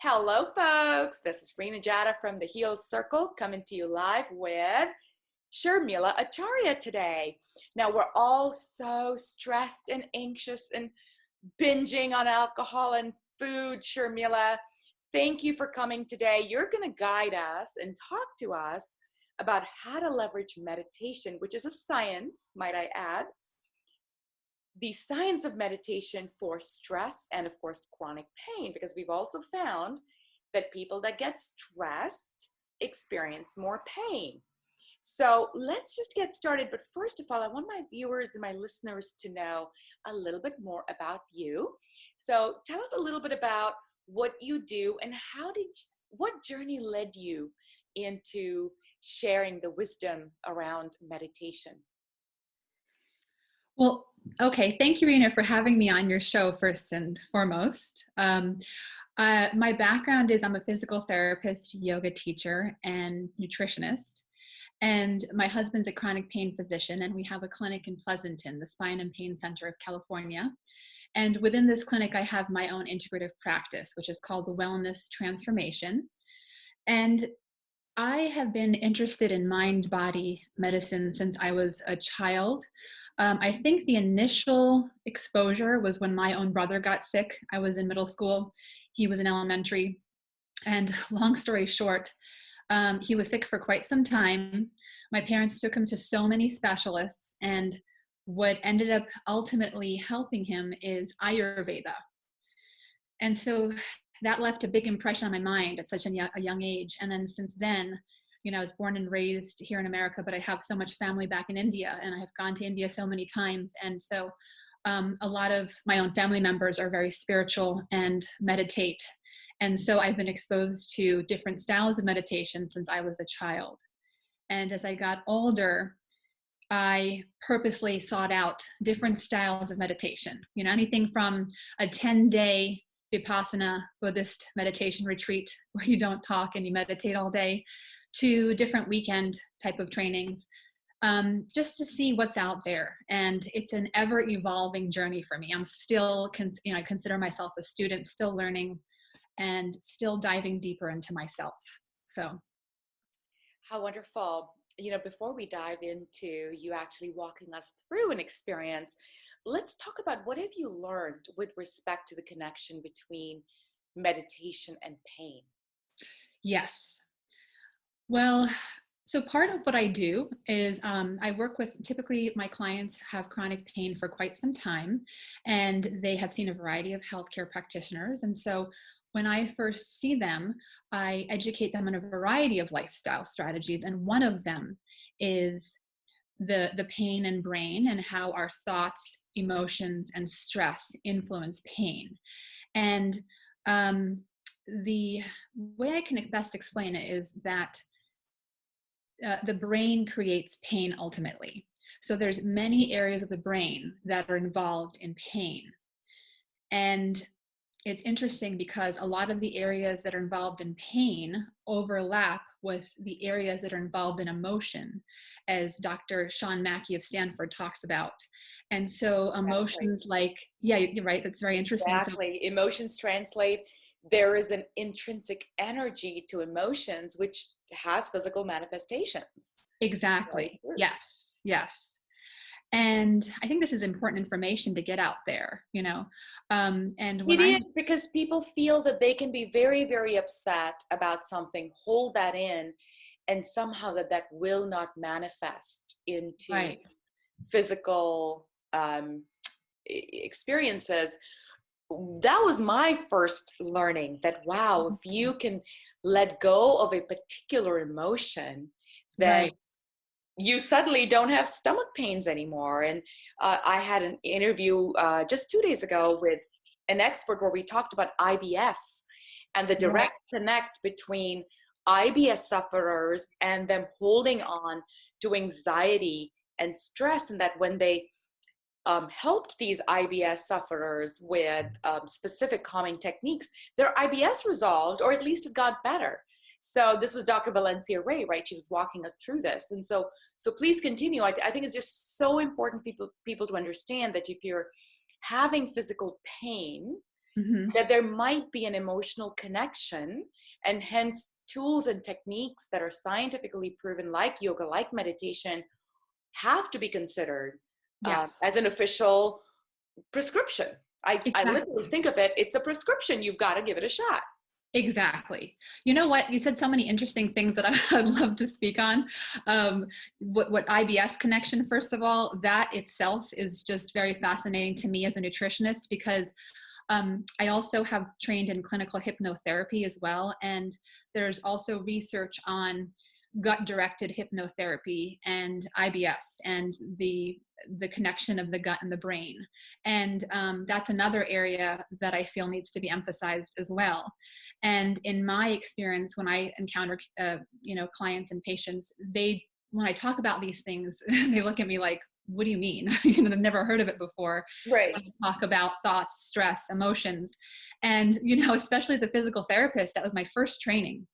Hello, folks. This is Rena Jada from the Heal Circle coming to you live with Sharmila Acharya today. Now, we're all so stressed and anxious and binging on alcohol and food. Sharmila, thank you for coming today. You're going to guide us and talk to us about how to leverage meditation, which is a science, might I add, the science of meditation for stress and, of course, chronic pain, because we've also found that people that get stressed experience more pain. So let's just get started. But first of all, I want my viewers and my listeners to know a little bit more about you. So tell us a little bit about what you do and what journey led you into sharing the wisdom around meditation. Well, okay. Thank you, Rena, for having me on your show first and foremost. My background is I'm a physical therapist, yoga teacher, and nutritionist. And my husband's a chronic pain physician, and we have a clinic in Pleasanton, the Spine and Pain Center of California. And within this clinic, I have my own integrative practice, which is called the Wellness Transformation. And I have been interested in mind-body medicine since I was a child. I think the initial exposure was when my own brother got sick. I was in middle school. He was in elementary. And long story short, he was sick for quite some time. My parents took him to so many specialists. And what ended up ultimately helping him is Ayurveda. And so that left a big impression on my mind at such a young age. And then since then, I was born and raised here in America, but I have so much family back in India, and I have gone to India so many times. And so a lot of my own family members are very spiritual and meditate. And so I've been exposed to different styles of meditation since I was a child. And as I got older, I purposely sought out different styles of meditation, anything from a 10-day Vipassana Buddhist meditation retreat where you don't talk and you meditate all day, to different weekend type of trainings, just to see what's out there. And it's an ever evolving journey for me. I'm still, I consider myself a student, still learning and still diving deeper into myself. So. How wonderful. Before we dive into you actually walking us through an experience, let's talk about what have you learned with respect to the connection between meditation and pain? Yes. Well, so part of what I do is I work with, typically my clients have chronic pain for quite some time, and they have seen a variety of healthcare practitioners. And so when I first see them, I educate them on a variety of lifestyle strategies. And one of them is the pain and brain and how our thoughts, emotions, and stress influence pain. And the way I can best explain it is that the brain creates pain ultimately. So there's many areas of the brain that are involved in pain. And it's interesting because a lot of the areas that are involved in pain overlap with the areas that are involved in emotion, as Dr. Sean Mackey of Stanford talks about. And so emotions yeah, you're right, that's very interesting. Exactly. So, emotions translate. There is an intrinsic energy to emotions, which has physical manifestations. Exactly. Yes. Yes. And I think this is important information to get out there, and when it is, because people feel that they can be very, very upset about something, hold that in, and somehow that will not manifest into physical experiences. That was my first learning, that wow, if you can let go of a particular emotion, then you suddenly don't have stomach pains anymore. And I had an interview just 2 days ago with an expert where we talked about IBS and the direct connect between IBS sufferers and them holding on to anxiety and stress, and that when they helped these IBS sufferers with specific calming techniques, their IBS resolved, or at least it got better. So this was Dr. Valencia Ray, right? She was walking us through this. And so please continue. I think it's just so important people to understand that if you're having physical pain, Mhm. that there might be an emotional connection, and hence tools and techniques that are scientifically proven, like yoga, like meditation, have to be considered Yes, as an official prescription. I literally exactly. think of it, it's a prescription. You've got to give it a shot. Exactly. You know what? You said so many interesting things that I'd love to speak on. What IBS connection, first of all, that itself is just very fascinating to me as a nutritionist, because I also have trained in clinical hypnotherapy as well. And there's also research on gut directed hypnotherapy and IBS and the connection of the gut and the brain. And that's another area that I feel needs to be emphasized as well. And in my experience, when I encounter clients and patients, when I talk about these things, they look at me like, what do you mean? They've never heard of it before. Right. When we talk about thoughts, stress, emotions. And, especially as a physical therapist, that was my first training,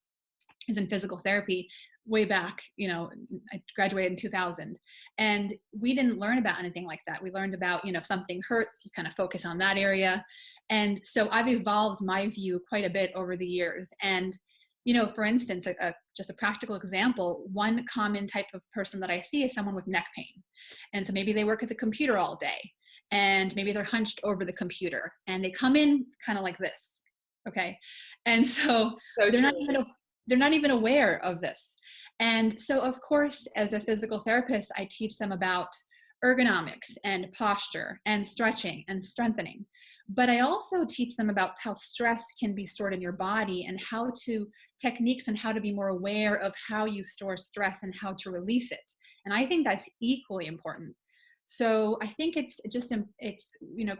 is in physical therapy way back. I graduated in 2000, and we didn't learn about anything like that. We learned about, if something hurts, you kind of focus on that area. And so I've evolved my view quite a bit over the years. And for instance, just a practical example, one common type of person that I see is someone with neck pain. And so maybe they work at the computer all day, and maybe they're hunched over the computer, and they come in kind of like this. Okay. And so So they're not true. even they're not even aware of this. And so, of course, as a physical therapist, I teach them about ergonomics and posture and stretching and strengthening. But I also teach them about how stress can be stored in your body, and techniques and how to be more aware of how you store stress and how to release it. And I think that's equally important. So I think it's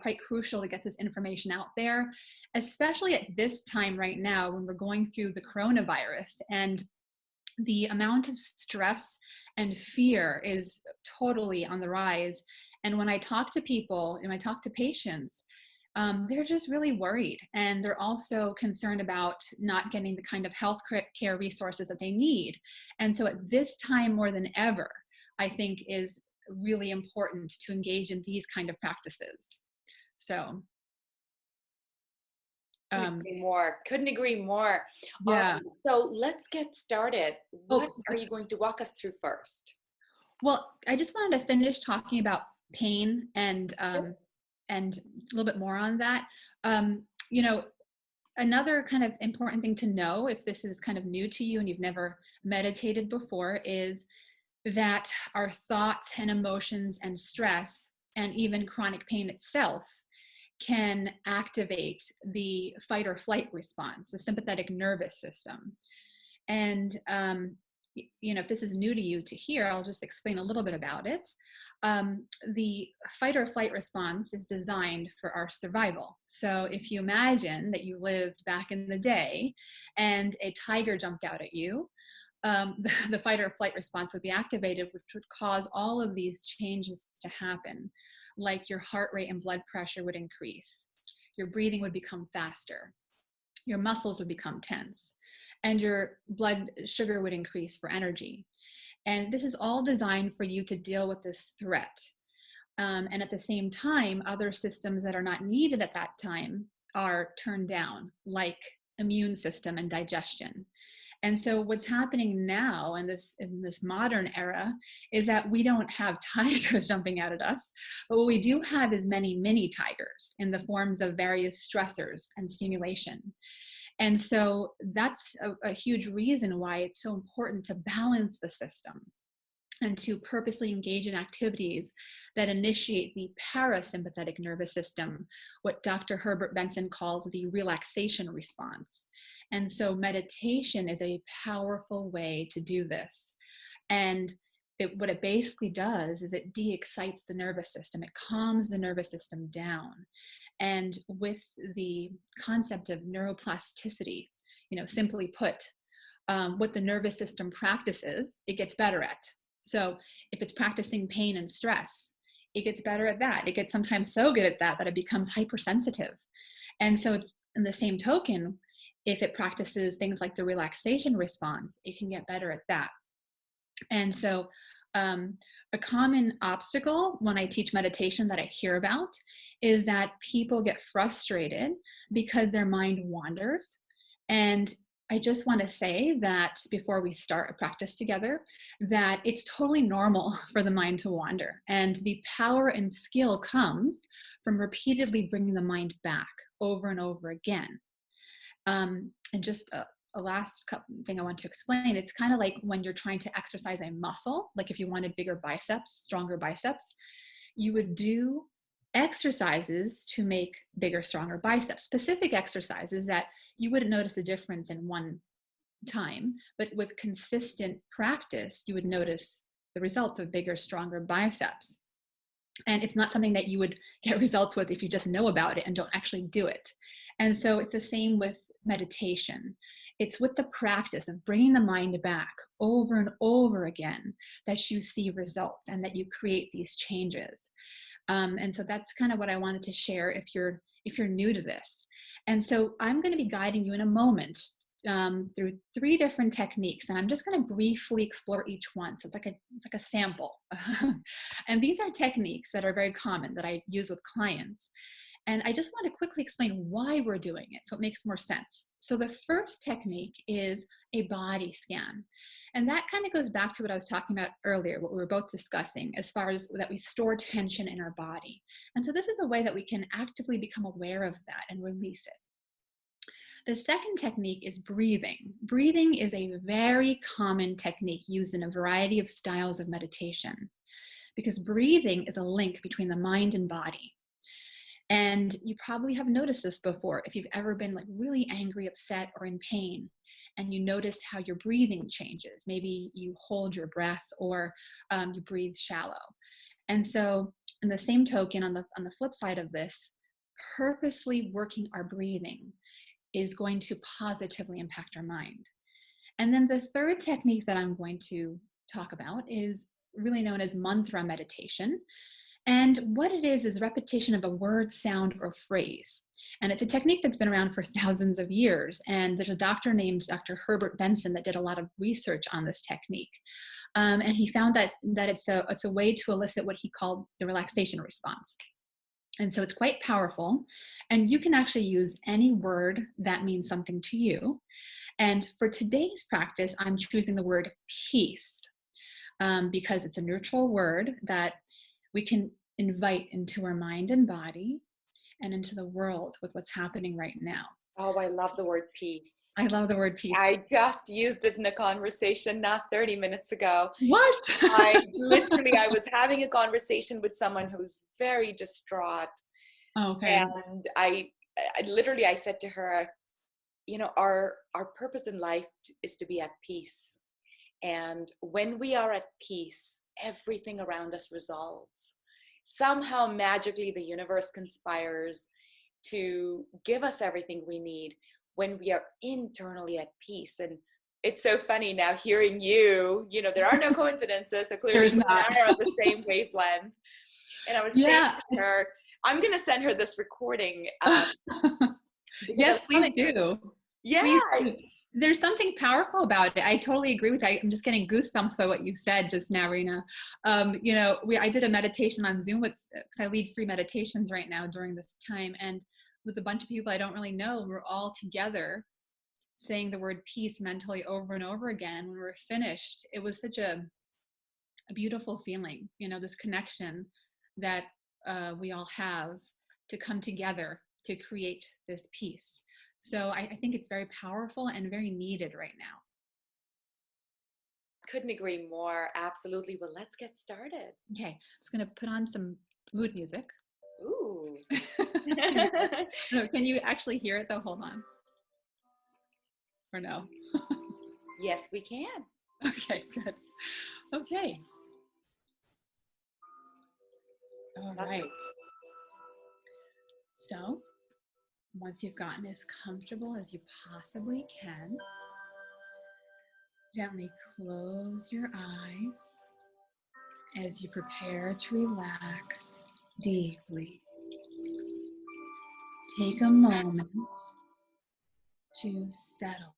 quite crucial to get this information out there, especially at this time right now when we're going through the coronavirus, and the amount of stress and fear is totally on the rise. And when I talk to people and I talk to patients, they're just really worried, and they're also concerned about not getting the kind of health care resources that they need. And so at this time more than ever, I think is really important to engage in these kind of practices. So Couldn't um, agree more. Couldn't agree more. yeah. So let's get started. What Oh, are you going to walk us through first? well, I just wanted to finish talking about pain, and a little bit more on that. Um, you know, Another kind of important thing to know, if this is kind of new to you and you've never meditated before, is that our thoughts and emotions and stress and even chronic pain itself can activate the fight or flight response, the sympathetic nervous system. And if this is new to you to hear, I'll just explain a little bit about it. The fight or flight response is designed for our survival. So if you imagine that you lived back in the day and a tiger jumped out at you, the fight or flight response would be activated, which would cause all of these changes to happen. Like your heart rate and blood pressure would increase, your breathing would become faster, your muscles would become tense, and your blood sugar would increase for energy. And this is all designed for you to deal with this threat. And at the same time, other systems that are not needed at that time are turned down, like immune system and digestion. And so what's happening now in this modern era is that we don't have tigers jumping out at us, but what we do have is many mini tigers in the forms of various stressors and stimulation. And so that's a huge reason why it's so important to balance the system and to purposely engage in activities that initiate the parasympathetic nervous system, what Dr. Herbert Benson calls the relaxation response. And so meditation is a powerful way to do this. And what it basically does is it de-excites the nervous system. It calms the nervous system down. And with the concept of neuroplasticity, simply put, what the nervous system practices, it gets better at. So if it's practicing pain and stress, it gets better at that. It gets sometimes so good at that it becomes hypersensitive. And so in the same token, if it practices things like the relaxation response, it can get better at that. And so A common obstacle when I teach meditation that I hear about is that people get frustrated because their mind wanders. And I just want to say that before we start a practice together, that it's totally normal for the mind to wander. And the power and skill comes from repeatedly bringing the mind back over and over again. And just a last thing I want to explain, it's kind of like when you're trying to exercise a muscle, like if you wanted bigger biceps, stronger biceps, you would do exercises to make bigger, stronger biceps, specific exercises that you wouldn't notice a difference in one time, but with consistent practice, you would notice the results of bigger, stronger biceps. And it's not something that you would get results with if you just know about it and don't actually do it. And so it's the same with meditation. It's with the practice of bringing the mind back over and over again that you see results and that you create these changes. And so that's kind of what I wanted to share if you're new to this. And so I'm going to be guiding you in a moment through 3 different techniques, and I'm just going to briefly explore each one. So it's like a sample. And these are techniques that are very common that I use with clients. And I just want to quickly explain why we're doing it so it makes more sense. So the first technique is a body scan. And that kind of goes back to what I was talking about earlier, what we were both discussing, as far as that we store tension in our body. And so this is a way that we can actively become aware of that and release it. The second technique is breathing. Breathing is a very common technique used in a variety of styles of meditation because breathing is a link between the mind and body. And you probably have noticed this before. If you've ever been like really angry, upset, or in pain, and you notice how your breathing changes, maybe you hold your breath or you breathe shallow. And so, in the same token, on the flip side of this, purposely working our breathing is going to positively impact our mind. And then the third technique that I'm going to talk about is really known as mantra meditation. And what it is repetition of a word, sound, or phrase. And it's a technique that's been around for thousands of years. And there's a doctor named Dr. Herbert Benson that did a lot of research on this technique. And he found that it's a way to elicit what he called the relaxation response. And so it's quite powerful. And you can actually use any word that means something to you. And for today's practice, I'm choosing the word peace because it's a neutral word that we can invite into our mind and body and into the world with what's happening right now. Oh, I love the word peace. I love the word peace. I just used it in a conversation not 30 minutes ago. What? I was having a conversation with someone who's very distraught. Okay. And I said to her, our purpose in life is to be at peace. And when we are at peace, everything around us resolves. Somehow magically the universe conspires to give us everything we need when we are internally at peace. And it's so funny now hearing you, there are no coincidences. So clearly you and I are on the same wavelength. And I was saying to her, I'm going to send her this recording. Yes, please do. Yeah. Please do. There's something powerful about it. I totally agree with you. I'm just getting goosebumps by what you said just now, Rena. I did a meditation on Zoom because I lead free meditations right now during this time. And with a bunch of people I don't really know, we're all together saying the word peace mentally over and over again. And when we were finished, it was such a beautiful feeling, this connection that we all have to come together to create this peace. So I think it's very powerful and very needed right now. Couldn't agree more. Absolutely. Well, let's get started. Okay. I'm just going to put on some mood music. Ooh. Can you actually hear it though? Hold on. Or no? Yes, we can. Okay, good. Okay. All right. So once you've gotten as comfortable as you possibly can, gently close your eyes as you prepare to relax deeply. Take a moment to settle.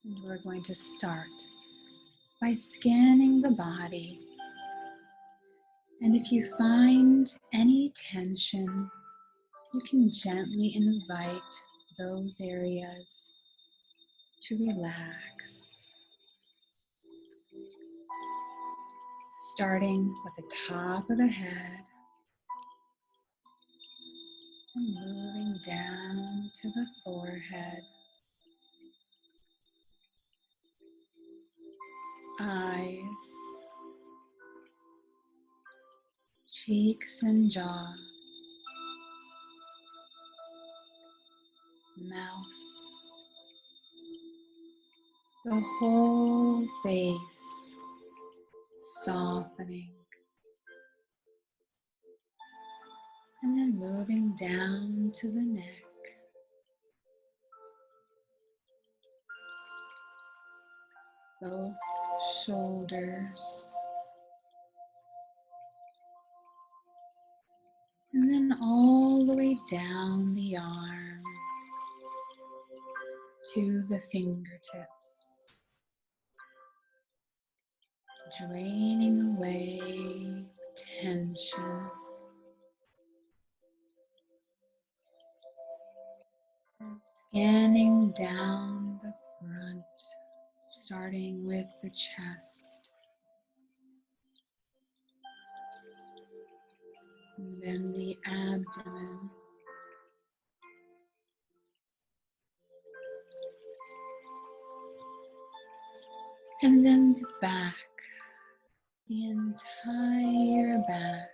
And we're going to start by scanning the body. And if you find any tension, you can gently invite those areas to relax. Starting with the top of the head and moving down to the forehead, eyes, cheeks and jaw, mouth, the whole face softening, and then moving down to the neck, both shoulders, and then all the way down the arm to the fingertips, draining away tension. And scanning down the front, starting with the chest, and then the abdomen, and then the back, the entire back,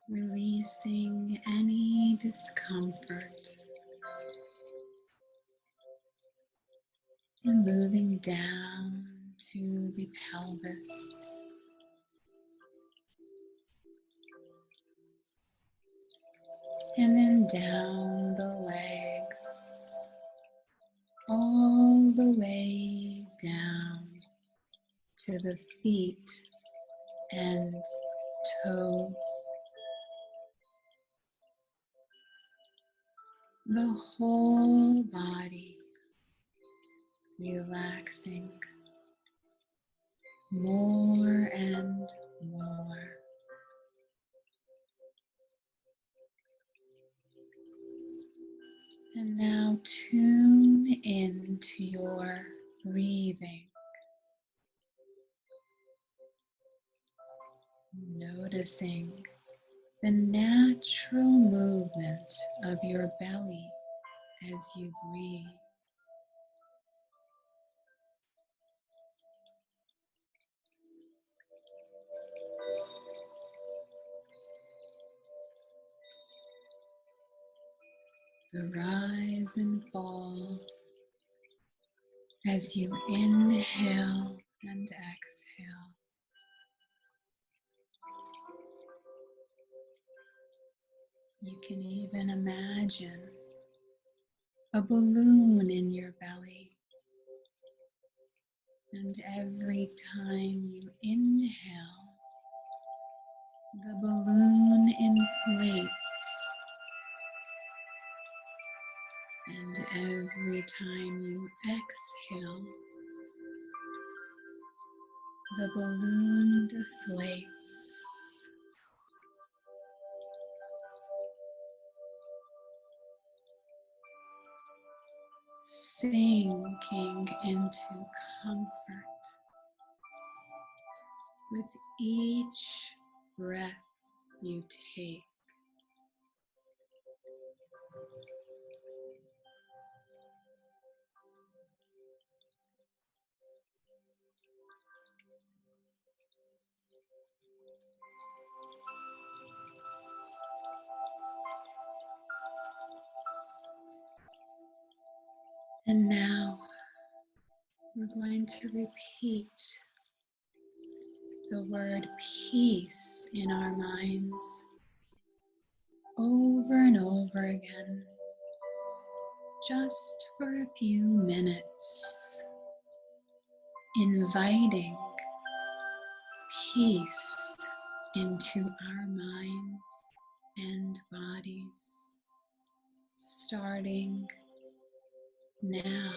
releasing any discomfort and moving down to the pelvis, and then down the legs, all the way down to the feet and toes. The whole body relaxing more and more. And now tune into your breathing, noticing the natural movement of your belly as you breathe. The rise and fall as you inhale and exhale. You can even imagine a balloon in your belly, and every time you inhale, the balloon inflates, and every time you exhale, the balloon deflates. Sinking into comfort with each breath you take. And now we're going to repeat the word peace in our minds over and over again, just for a few minutes, inviting peace into our minds and bodies, starting now.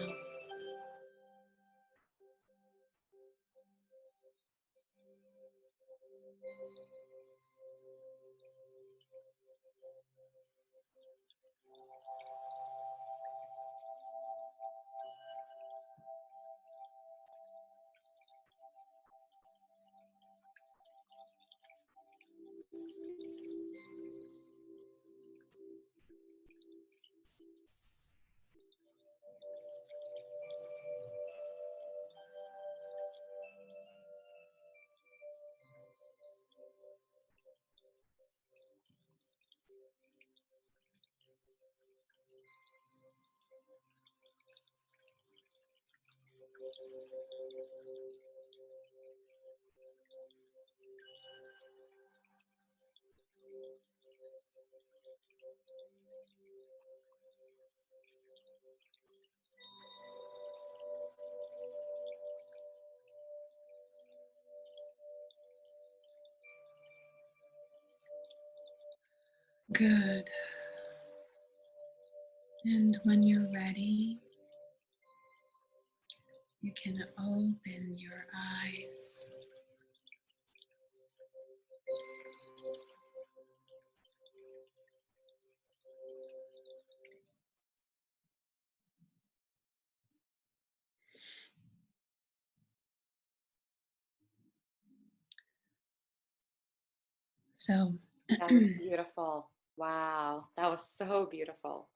Good. And when you're ready, you can open your eyes. So, That was beautiful. Wow, that was so beautiful.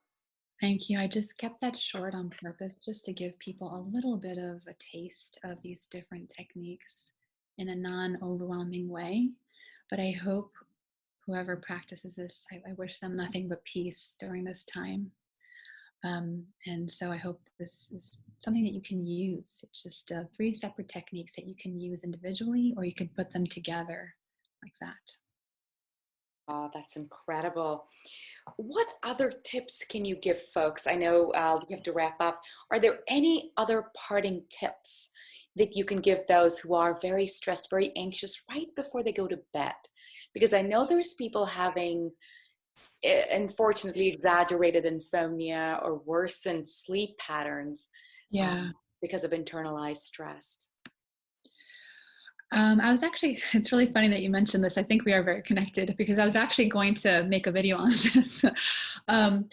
thank you. I just kept that short on purpose just to give people a little bit of a taste of these different techniques in a non overwhelming way. But I hope whoever practices this, I wish them nothing but peace during this time. And so I hope this is something that you can use. It's just 3 separate techniques that you can use individually, or you could put them together like that. Oh, that's incredible. What other tips can you give folks? I know we have to wrap up. Are there any other parting tips that you can give those who are very stressed, very anxious right before they go to bed? Because I know there's people having, unfortunately, exaggerated insomnia or worsened sleep patterns Yeah. because of internalized stress. I was actually, it's really funny that you mentioned this. I think we are very connected because I was actually going to make a video on this. um,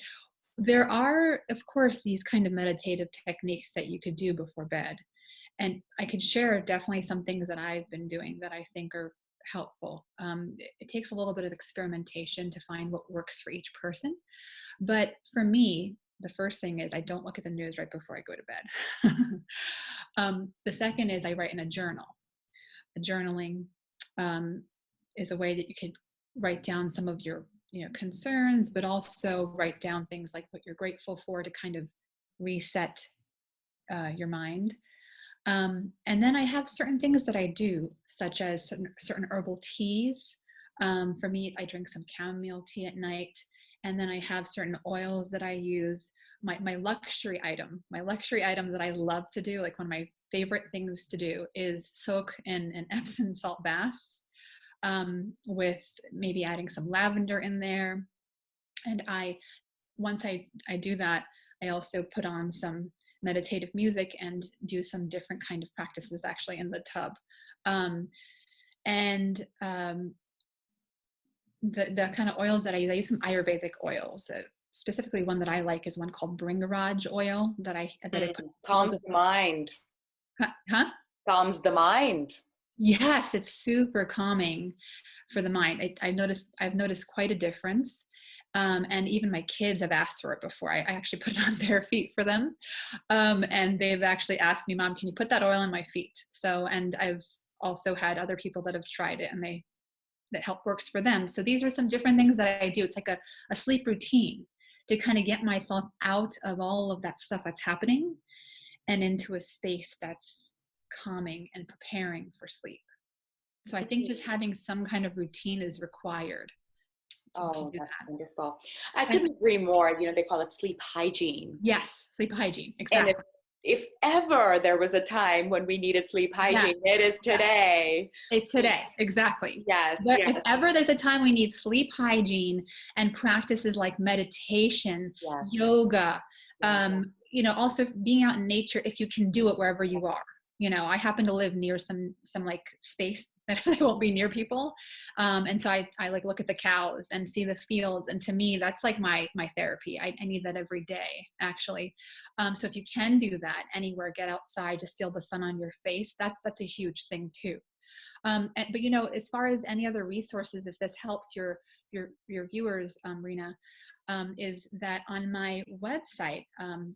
there are, of course, these kind of meditative techniques that you could do before bed. And I could share definitely some things that I've been doing that I think are helpful. It takes a little bit of experimentation to find what works for each person. But for me, the first thing is I don't look at the news right before I go to bed. The second is I write in a journal. Journaling is a way that you could write down some of your concerns, but also write down things like what you're grateful for to kind of reset your mind. And then I have certain things that I do, such as certain herbal teas. For me, I drink some chamomile tea at night. And then I have certain oils that I use. My luxury item that I love to do, like one of my favorite things to do, is soak in an Epsom salt bath with maybe adding some lavender in there. And once I do that, I also put on some meditative music and do some different kind of practices actually in the tub. Um, and the kind of oils that I use some Ayurvedic oils. Specifically, one that I like is one called Bringaraj oil that I put smells Calms of. the mind. Huh? Calms the mind. Yes, it's super calming for the mind. I've noticed quite a difference. And even my kids have asked for it before. I actually put it on their feet for them. And they've actually asked me, Mom, can you put that oil on my feet? So, and I've also had other people that have tried it and that help works for them. So these are some different things that I do. It's like a sleep routine to kind of get myself out of all of that stuff that's happening and into a space that's calming and preparing for sleep. So I think just having some kind of routine is required to Oh, do that's that. wonderful. I And couldn't agree more. They call it sleep hygiene. yes, sleep hygiene, And exactly. if ever there was a time when we needed sleep Yeah, hygiene, it is yeah. today. Today, exactly. Yes, But if yes, ever there's a time we need sleep hygiene and practices like meditation, yes, yoga, yes, also being out in nature if you can do it wherever you yes. are. I happen to live near some like space that they won't be near people, and so I like look at the cows and see the fields, and to me that's like my therapy. I need that every day actually. So if you can do that anywhere, get outside, just feel the sun on your face. That's a huge thing too. But as far as any other resources, if this helps your viewers, Rena, is that on my website,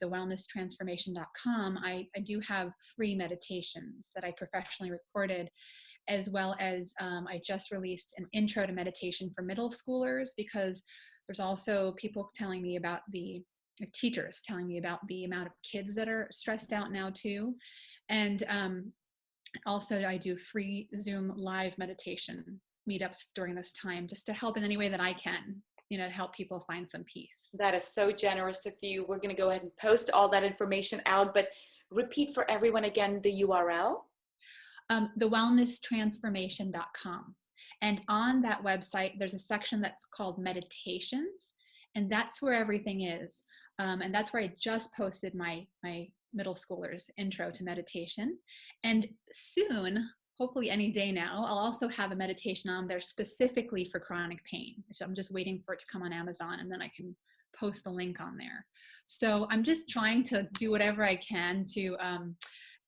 thewellnesstransformation.com, I do have free meditations that I professionally recorded, as well as I just released an intro to meditation for middle schoolers, because there's also people telling me about the teachers telling me about the amount of kids that are stressed out now too. And also I do free Zoom live meditation meetups during this time, just to help in any way that I can, to help people find some peace. That is so generous of you. We're going to go ahead and post all that information out, but repeat for everyone again the URL. Thewellnesstransformation.com. And on that website, there's a section that's called meditations, and that's where everything is. And that's where I just posted my middle schoolers intro to meditation. And soon, hopefully any day now, I'll also have a meditation on there specifically for chronic pain. So I'm just waiting for it to come on Amazon, and then I can post the link on there. So I'm just trying to do whatever I can to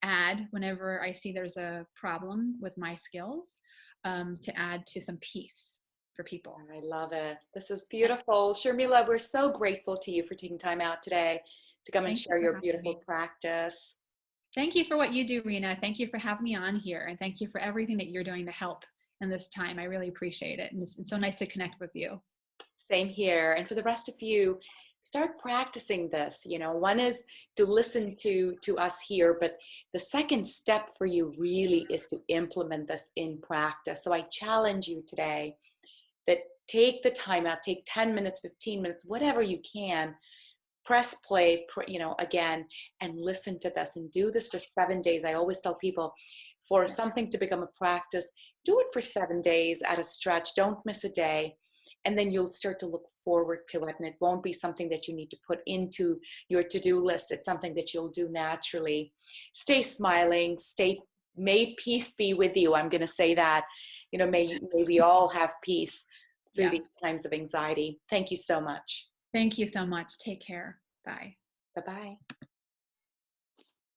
add whenever I see there's a problem with my skills, to add to some peace for people. I love it. This is beautiful. Sharmila, we're so grateful to you for taking time out today to come and share your beautiful practice. Thank you for what you do, Rena. Thank you for having me on here. And thank you for everything that you're doing to help in this time. I really appreciate it. And it's so nice to connect with you. Same here. And for the rest of you, start practicing this. One is to listen to us here, but the second step for you really is to implement this in practice. So I challenge you today that take the time out, take 10 minutes, 15 minutes, whatever you can, press play, again, and listen to this and do this for 7 days. I always tell people, for something to become a practice, do it for 7 days at a stretch. Don't miss a day. And then you'll start to look forward to it. And it won't be something that you need to put into your to-do list. It's something that you'll do naturally. Stay smiling, may peace be with you. I'm going to say that, may we all have peace through these times of anxiety. Thank you so much. Thank you so much. Take care. Bye. Bye-bye.